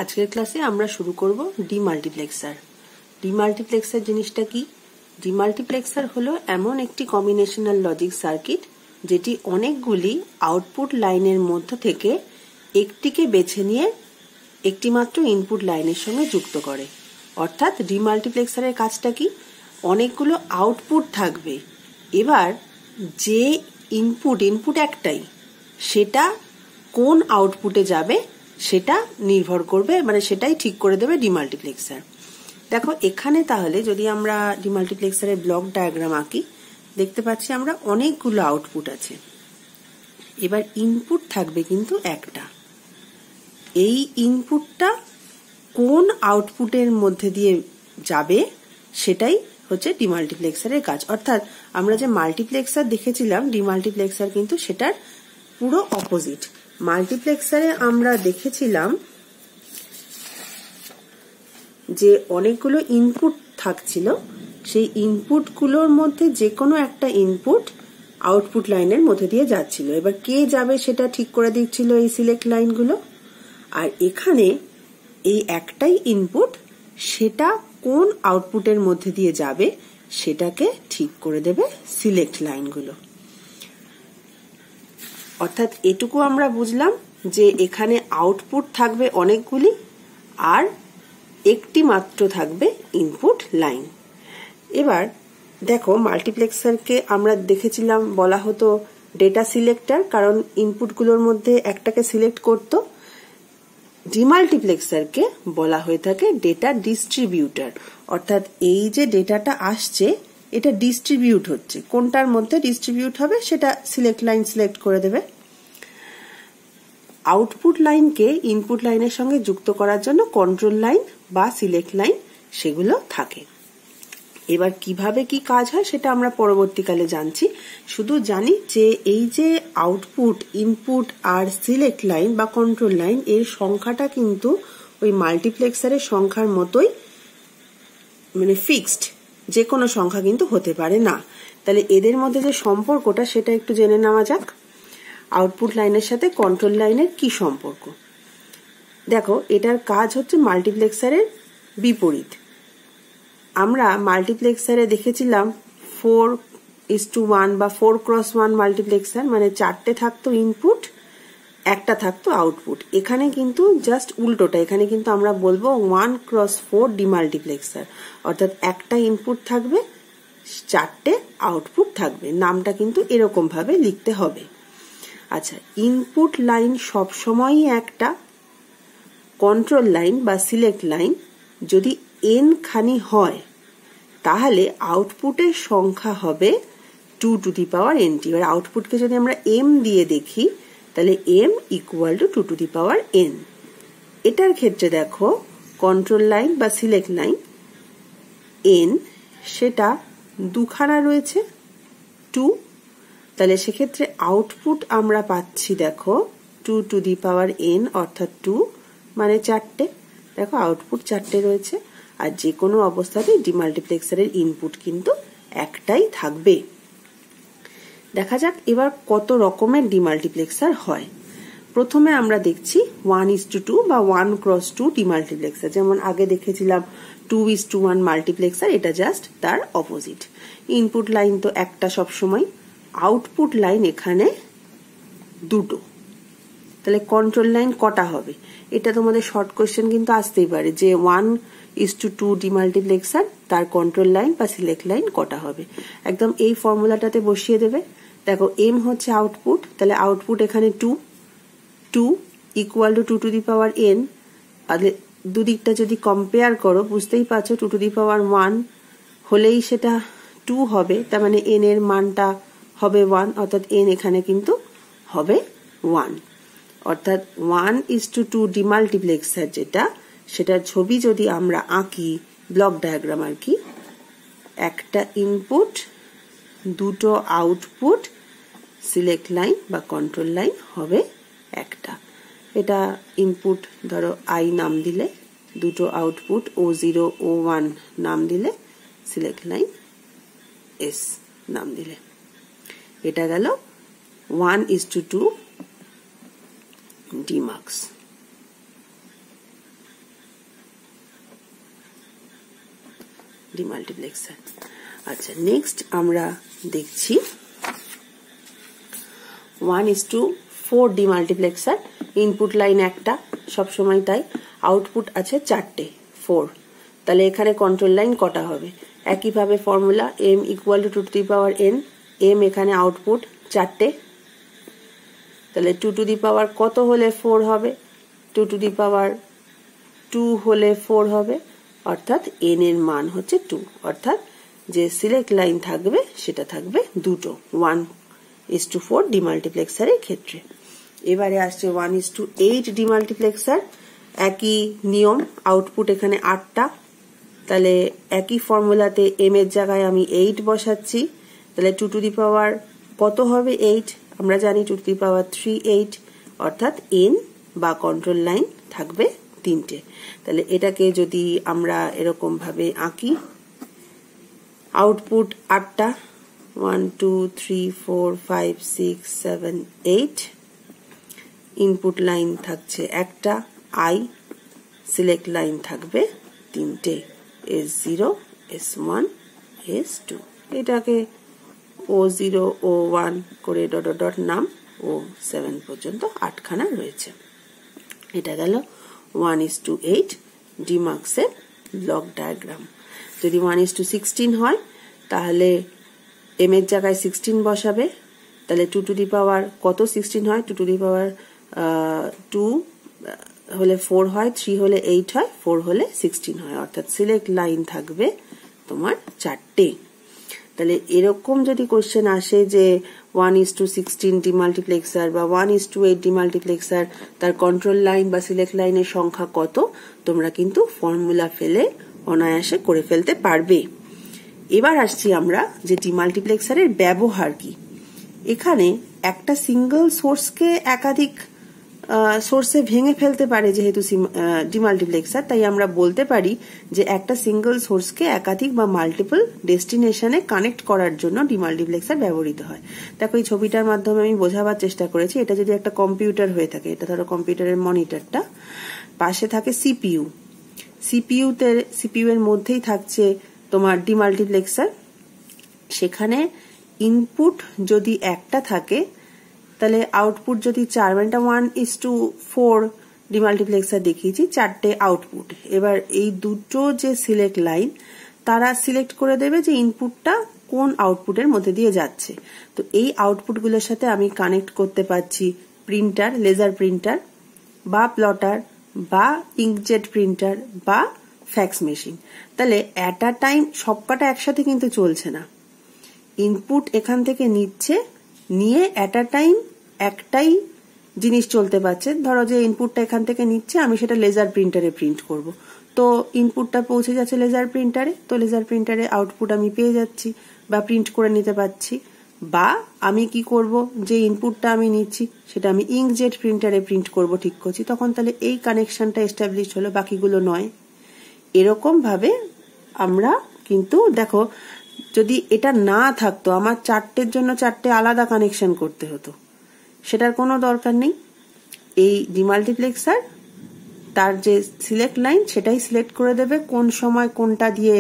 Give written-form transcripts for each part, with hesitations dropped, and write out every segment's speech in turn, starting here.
আজকের ক্লাসে আমরা শুরু করব ডিমাল্টিপ্লেক্সার। ডিমাল্টিপ্লেক্সার জিনিসটা কি? ডিমাল্টিপ্লেক্সার হলো এমন একটি কম্বিনেশনাল লজিক সার্কিট যেটি অনেকগুলি আউটপুট লাইনের মধ্য থেকে একটিকে বেছে নিয়ে একটি মাত্র ইনপুট লাইনের সঙ্গে যুক্ত করে। অর্থাৎ ডিমাল্টিপ্লেক্সারের কাজটা কি? অনেকগুলো আউটপুট থাকবে, এবার যে ইনপুট একটাই, সেটা কোন আউটপুটে যাবে সেটা নির্ভর করবে, মানে সেটাই ঠিক করে দেবে ডিমাল্টিপ্লেক্সার। দেখো এখানে তাহলে যদি আমরা ডিমাল্টিপ্লেক্সারের ব্লক ডায়াগ্রাম আঁকি, দেখতে পাচ্ছি আমরা অনেকগুলো আউটপুট আছে। এবার ইনপুট থাকবে কিন্তু একটা। এই ইনপুটটা কোন আউটপুটের মধ্যে দিয়ে যাবে সেটাই হচ্ছে ডিমাল্টিপ্লেক্সারের কাজ। অর্থাৎ আমরা যে মাল্টিপ্লেক্সার দেখেছিলাম, ডিমাল্টিপ্লেক্সার কিন্তু সেটার পুরো অপোজিট। মাল্টিপ্লেক্সারে আমরা দেখেছিলাম যে অনেকগুলো ইনপুট থাকছিল, সেই ইনপুটগুলোর মধ্যে যে কোনো একটা ইনপুট আউটপুট লাইনের মধ্যে দিয়ে যাচ্ছিল। এবার কে যাবে সেটা ঠিক করে দিচ্ছিল এই সিলেক্ট লাইনগুলো। আর এখানে এই একটাই ইনপুট, সেটা কোন আউটপুটের মধ্যে দিয়ে যাবে সেটাকে ঠিক করে দেবে সিলেক্ট লাইনগুলো। অর্থাৎ এটুকু আমরা বুঝলাম যে এখানে আউটপুট থাকবে অনেকগুলি আর একটি মাত্র থাকবে ইনপুট লাইন। এবার দেখো মাল্টিপ্লেক্সারকে আমরা দেখেছিলাম বলা হতো ডেটা সিলেক্টর, কারণ ইনপুটগুলোর মধ্যে একটাকে সিলেক্ট করতো। ডিমাল্টিপ্লেক্সারকে বলা হয়ে থাকে ডেটা ডিস্ট্রিবিউটর। অর্থাৎ এই যে ডেটাটা আসছে এটা ডিস্ট্রিবিউট হচ্ছে, কোনটার মধ্যে ডিস্ট্রিবিউট হবে সেটা সিলেক্ট লাইন সিলেক্ট করে দেবে। আউটপুট লাইনকে ইনপুট লাইনের সঙ্গে যুক্ত করার জন্য কন্ট্রোল লাইন বা সিলেক্ট লাইন সেগুলো থাকে। এবার কিভাবে কি কাজ হয় সেটা আমরা পরবর্তীকালে জানছি। শুধু জানি যে এই যে আউটপুট, ইনপুট আর সিলেক্ট লাইন বা কন্ট্রোল লাইন, এর সংখ্যাটা কিন্তু ওই মাল্টিপ্লেক্সারের সংখ্যার মতোই, মানে ফিক্সড, যে কোনো সংখ্যা কিন্তু হতে পারে না। তাহলে এদের মধ্যে যে সম্পর্কটা সেটা একটু জেনে নেওয়া যাক। আউটপুট লাইনের সাথে কন্ট্রোল লাইনের কি সম্পর্ক? দেখো এটার কাজ হচ্ছে মাল্টিপ্লেক্সারের বিপরীত। আমরা মাল্টিপ্লেক্সারে দেখেছিলাম 4:1 বা 4x1 মাল্টিপ্লেক্সার, মানে চারটে থাকতো ইনপুট, একটা থাকতো আউটপুট। এখানে কিন্তু জাস্ট উল্টোটা, এখানে কিন্তু আমরা বলবো 1x4 ডিমাল্টিপ্লেক্সার। অর্থাৎ একটা ইনপুট থাকবে, চারটে আউটপুট থাকবে। নামটা কিন্তু এরকম ভাবে লিখতে হবে। আচ্ছা, ইনপুট লাইন সবসময়ই একটা, কন্ট্রোল লাইন বা সিলেক্ট লাইন যদি n খানি হয় তাহলে আউটপুটের সংখ্যা হবে 2n। এবার আউটপুটকে যদি আমরা m দিয়ে দেখি তাহলে m = 2n। এটার ক্ষেত্রে দেখো কন্ট্রোল লাইন বা সিলেক্ট লাইন n সেটা দুখানা রয়েছে 2, তাহলে সেক্ষেত্রে আউটপুট আমরা পাচ্ছি দেখো 2n অর্থাৎ 2 মানে চারটে। দেখো আউটপুট চারটে রয়েছে, আর যে কোনো অবস্থাতেই ডিমাল্টিপ্লেক্সারের ইনপুট কিন্তু একটাই থাকবে। দেখা যাক এবার কত রকমের ডিমাল্টিপ্লেক্সার হয়। প্রথমে আমরা দেখছি 1:2 বা 1x2 ডিমাল্টিপ্লেক্সার। যেমন আগে দেখেছিলাম 2:1 মাল্টিপ্লেক্সার, এটা জাস্ট তার অপোজিট। ইনপুট লাইন তো একটা সবসময়, আউটপুট লাইন এখানে দুটো। তাহলে কন্ট্রোল লাইন কটা হবে? এটা তোমাদের শর্ট কোয়েশ্চেন কিন্তু আসতেই পারে যে 1:2 ডিমাল্টিপ্লেক্সার, তার কন্ট্রোল লাইন বা সিলেক্ট লাইন কটা হবে। একদম এই ফর্মুলাটাতে বসিয়ে দেবে। দেখো m হচ্ছে আউটপুট, তাহলে আউটপুট এখানে 2 = 2n। দুদিকটা যদি কম্পেয়ার করো বুঝতেই পারছো 2n হলেই সেটা 2 হবে, তার মানে n এর মানটা হবে 1, অর্থাৎ n এখানে কিন্তু হবে 1। অর্থাৎ 1:2 ডিমাল্টিপ্লেক্সার যেটা, সেটার ছবি যদি আমরা আঁকি, ব্লক ডায়াগ্রাম আর কি, একটা ইনপুট, দুটো আউটপুট, সিলেক্ট লাইন বা কন্ট্রোল লাইন হবে একটা। এটা ইনপুট ধরো i নাম দিলে, দুটো আউটপুট O0 O1 নাম দিলে, সিলেক্ট লাইন S নাম দিলে। এটা গেল 1:2 ডিমাক্স। ডিমাল্টিপ্লেক্সার। আচ্ছা, নেক্সট আমরা দেখছি 1:4 ডিমাল্টিপ্লেক্সার। ইনপুট লাইন একটা, সবসময় তাই। আউটপুট আছে 4টে, 4। তাহলে এখানে কন্ট্রোল লাইন কটা হবে? একইভাবে formula m = 2 to the power n। m এখানে আউটপুট 4টে, তাহলে 2 to the power কত হলে 4 হবে? 2 to the power 2 হলে 4 হবে, অর্থাৎ n এর মান হচ্ছে 2। অর্থাৎ যে সিলেক্ট লাইন থাকবে সেটা থাকবে দুটো 1:4 ডিমাল্টিপ্লেক্সারের ক্ষেত্রে। এবারে আসছে 1:8 ডিমাল্টিপ্লেক্সার। একই নিয়ম, আউটপুট এখানে 8টা, তাহলে একই ফর্মুলাতে m এর জায়গায় আমি 8 বসাচ্ছি। তাহলে 2 to the power কত হবে? 8। আমরা জানি 2 to the power 3 8, অর্থাৎ n বা কন্ট্রোল লাইন থাকবে 3টে। তাহলে এটাকে যদি আমরা এরকম ভাবে আঁকি, আউটপুট 8টা, 1 2 3 4 5 6 7 8। ইনপুট লাইন থাকছে একটা i, সিলেক্ট লাইন থাকবে 3টে, S0 S1 S2। এটাকে O0 O1 করে ডট ডট নাম, O7 পর্যন্ত 8খানা রয়েছে। এটা গেল 1:8 ডিমাক্সের ব্লক ডায়াগ্রাম। যদি 1:16 হয় তাহলে m এর জায়গায় 16 বসাবে। তাহলে 2 to the power কত 16 হয়? 2 to the power 2 হলে 4 হয়, 3 হলে 8 হয়, 4 হলে 16 হয়, অর্থাৎ সিলেক্ট লাইন থাকবে তোমার 4টে। তাহলে এরকম যদি কোশ্চেন আসে যে 1:16 ডিমাল্টিপ্লেক্সার বা 1:8 ডিমাল্টিপ্লেক্সার, তার কন্ট্রোল লাইন বা সিলেক্ট লাইনের সংখ্যা কত, তোমরা কিন্তু ফর্মুলা ফেলে অনায়াসে করে ফেলতে পারবে। এবার আসছি আমরা যে ডিমাল্টিপ্লেক্সারের ব্যবহার কি। এখানে একটা সিঙ্গেল সোর্সকে একাধিক সোর্সে ভেঙে ফেলতে পারে যেহেতু ডিমাল্টিপ্লেক্সার, তাই আমরা বলতে পারি যে একটা সিঙ্গেল সোর্সকে একাধিক বা মাল্টিপল ডেস্টিনেশনে কানেক্ট করার জন্য ডিমাল্টিপ্লেক্সার ব্যবহৃত হয়। দেখো এই ছবিটার মাধ্যমে আমি বোঝাবার চেষ্টা করেছি। এটা যদি একটা কম্পিউটার হয়ে থাকে, এটা ধরো কম্পিউটারের মনিটরটা, পাশে থাকে সিপিইউ। সিপিইউ এর মধ্যেই থাকছে তোমার ডিমাল্টিপ্লেক্সার। সেখানে ইনপুট যদি একটা থাকে তাহলে আউটপুট যদি 4, মানে 1:4 ডিমাল্টিপ্লেক্সার দেখিয়েছি, 4টে আউটপুট। এবার এই দুটো যে সিলেক্ট লাইন, তারা সিলেক্ট করে দেবে যে ইনপুটটা কোন আউটপুটের মধ্যে দিয়ে যাচ্ছে। তো এই আউটপুটগুলোর সাথে আমি কানেক্ট করতে পারছি প্রিন্টার, লেজার প্রিন্টার বা প্লটার বা ইঙ্কজেট প্রিন্টার বা ফ্যাক্স মেশিন। তাহলে অ্যাট আ টাইম সবকটা একসাথে কিন্তু চলছে না। ইনপুট এখান থেকে নিচ্ছে, নিয়ে অ্যাট আ টাইম একটাই জিনিস চলতে পারছে। ধরো যে ইনপুটটা এখান থেকে নিচ্ছে, আমি সেটা লেজার প্রিন্টারে প্রিন্ট করব। তো ইনপুটটা পৌঁছে যাচ্ছে লেজার প্রিন্টারে, তো লেজার প্রিন্টারে আউটপুট আমি পেয়ে যাচ্ছি বা প্রিন্ট করে নিতে পারছি। বা আমি কি করব, যে ইনপুটটা আমি নিচ্ছি সেটা আমি ইঙ্কজেট প্রিন্টারে প্রিন্ট করব, ঠিক করছি। তখন তাহলে এই কানেকশনটা এস্টাবলিশ হলো, বাকিগুলো নয়। এরকম ভাবে আমরা কিন্তু দেখো, যদি এটা না থাকতো আমার 4টের জন্য 4টে আলাদা কানেকশন করতে হতো, সেটার কোনো দরকার নেই। এই ডিমাল্টিপ্লেক্সার তার যে সিলেক্ট লাইন সেটাই সিলেক্ট করে দেবে কোন সময় কোনটা দিয়ে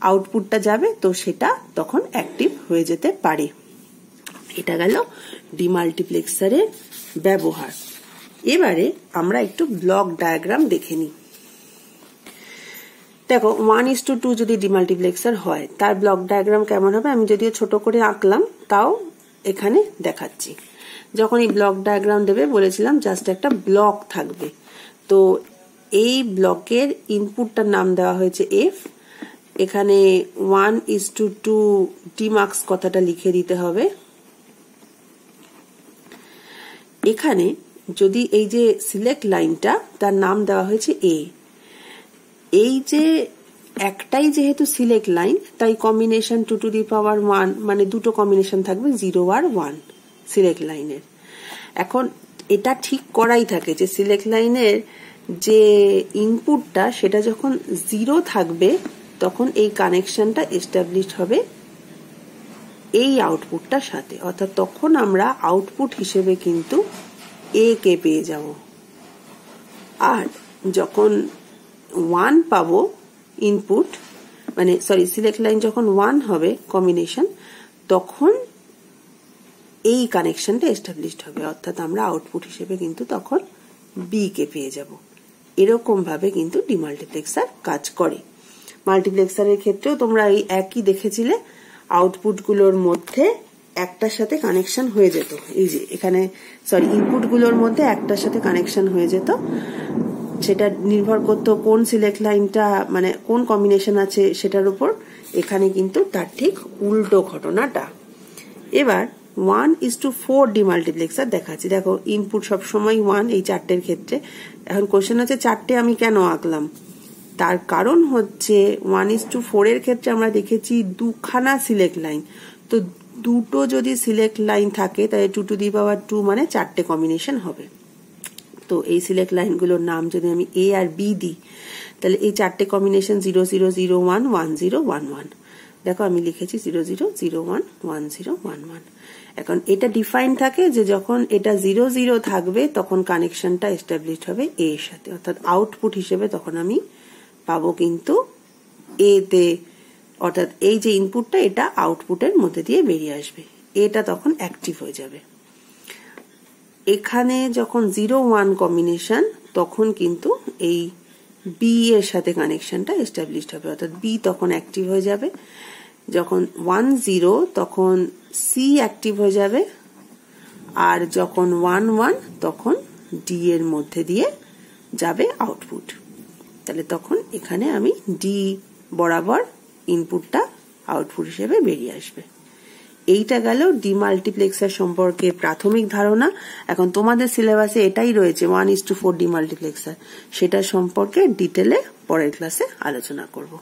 আউটপুটটা যাবে, তো সেটা তখন অ্যাক্টিভ হয়ে যেতে পারে। এটা গেল ডিমাল্টিপ্লেক্সারের ব্যবহার। এবারে আমরা একটু ব্লক ডায়াগ্রাম দেখে নিই। দেখো 1:2 যদি ডিমাল্টিপ্লেক্সার হয় তার ব্লক ডায়াগ্রাম কেমন হবে, আমি যদিও ছোট করে আঁকলাম তাও এখানে দেখাচ্ছি। যখন এই ব্লক ডায়াগ্রাম দেবে বলেছিলাম জাস্ট একটা ব্লক থাকবে। তো এই ব্লকের ইনপুটটার নাম দেওয়া হয়েছে এফ। এখানে 1:2 ডিমাক্স কথাটা লিখে দিতে হবে। এখানে যদি এই যে সিলেক্ট লাইনটা, তার নাম দেওয়া হয়েছে এ। এই যে একটাই যেহেতু সিলেক্ট লাইন, তাই কম্বিনেশন 2 to the power 1, মানে দুটো কম্বিনেশন থাকবে 0 আর 1 সিলেক্ট লাইনের। এখন এটা ঠিক করাই থাকে যে সিলেক্ট লাইনের যে ইনপুটটা সেটা যখন 0 থাকবে তখন এই কানেকশনটা এস্টাবলিশ হবে এই আউটপুটটার সাথে, অর্থাৎ তখন আমরা আউটপুট হিসেবে কিন্তু এ কে পেয়ে যাব। আর যখন 1 পাবো ইনপুট, মানে সরি সিলেক্ট লাইন যখন 1 হবে কম্বিনেশন, তখন এই কানেকশনটা এস্টাবলিশড হবে, অর্থাৎ আমরা আউটপুট হিসেবে কিন্তু তখন বি কে পেয়ে যাব। এরকম ভাবে কিন্তু ডিমাল্টিপ্লেক্সার কাজ করে। মাল্টিপ্লেক্সারের ক্ষেত্রেও তোমরা এই একই দেখেছিলে, আউটপুট গুলোর মধ্যে একটার সাথে কানেকশন হয়ে যেত, এই যে এখানে সরি ইনপুট গুলোর মধ্যে একটার সাথে কানেকশন হয়ে যেত, সেটা নির্ভর করতো কোন সিলেক্ট লাইনটা মানে কোন কম্বিনেশন আছে সেটার উপর। এখানে কিন্তু তার ঠিক উল্টো ঘটনাটা। এবার 1:4 ডিমাল্টিপ্লেক্সার দেখাচ্ছি। দেখো ইনপুট সবসময় 1 এই চারটের ক্ষেত্রে। এখন কোশ্চেন আছে চারটে আমি কেন আঁকলাম, তার কারণ হচ্ছে 1:4 এর ক্ষেত্রে আমরা দেখেছি দুখানা সিলেক্ট লাইন, তো দুটো যদি সিলেক্ট লাইন থাকে তাহলে 2 to the power 2 মানে চারটে কম্বিনেশন হবে। তো এই সিলেক্ট লাইনগুলোর নাম যদি আমি এ আর বি দিই, তাহলে এই চারটে কম্বিনেশন 0 0 0 1 1 0 1 1। দেখো আমি লিখেছি 0 0 0 1 1 0 1 1। এখন এটা ডিফাইন থাকে যে যখন এটা 0 0 থাকবে তখন কানেকশনটা এস্টাবলিশড হবে এ এর সাথে, অর্থাৎ আউটপুট হিসেবে তখন আমি পাবো কিন্তু এ তে, অর্থাৎ এই যে ইনপুটটা এটা আউটপুটের মধ্যে দিয়ে বেরিয়ে আসবে, এটা তখন অ্যাক্টিভ হয়ে যাবে। এখানে যখন 0 1 কম্বিনেশন তখন কিন্তু এই বি এর সাথে কানেকশনটা এস্টাবলিশড হবে, অর্থাৎ বি তখন অ্যাক্টিভ হয়ে যাবে। যখন 1 0 তখন সি অ্যাক্টিভ হয়ে যাবে, আর যখন 1 1 তখন ডি এর মধ্যে দিয়ে যাবে আউটপুট। তাহলে তখন এখানে আমি ডি বরাবর ইনপুটটা আউটপুট হিসেবে বেরিয়ে আসবে। এইটা গেল ডিমাল্টিপ্লেক্সার সম্পর্কে প্রাথমিক ধারণা। এখন তোমাদের সিলেবাসে এটাই রয়েছে 1:4 ডিমাল্টিপ্লেক্সার, সেটা সম্পর্কে ডিটেলে পরের ক্লাসে আলোচনা করব।